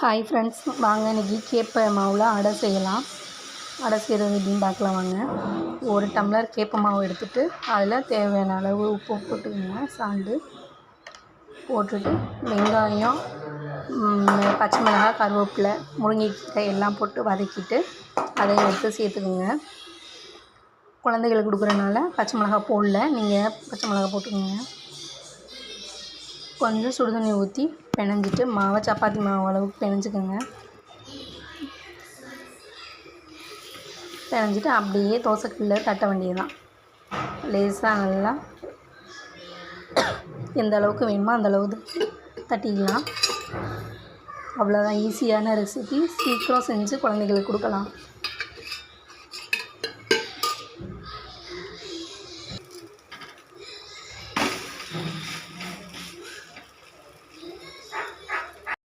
Hi friends, வாங்க இன்றைக்கி கேப்பை மாவில் அடை செய்யலாம். அடை செய்கிறது எப்படின்னு பார்க்கலாம் வாங்க. ஒரு டம்ளர் கேப்பை மாவு எடுத்துகிட்டு அதில் தேவையான அளவு உப்பு போட்டுக்கோங்க. சால்ட்டு போட்டுட்டு வெங்காயம், பச்சை மிளகாய், கருவேப்பிலை, முருங்கைக்கீரை எல்லாம் போட்டு வதக்கிட்டு அதை எடுத்து சேர்த்துக்குங்க. குழந்தைகளுக்கு கொடுக்குறனால பச்சை மிளகாய் போடல, நீங்கள் பச்சை மிளகாய் போட்டுக்கோங்க. கொஞ்சம் சுடுதண்ணி ஊற்றி பிணைஞ்சிட்டு மாவை சப்பாத்தி மாவு அளவுக்கு பிணைஞ்சிக்கோங்க. பிணைஞ்சிட்டு அப்படியே தோசைக்கல்லில் தட்ட வேண்டியதுதான். லேசாக நல்லா எந்த அளவுக்கு வேணுமோ அந்த அளவுக்கு தட்டிக்கலாம். அவ்வளோதான், ஈஸியான ரெசிபி. சீக்கிரம் செஞ்சு குழந்தைகளுக்கு கொடுக்கலாம்.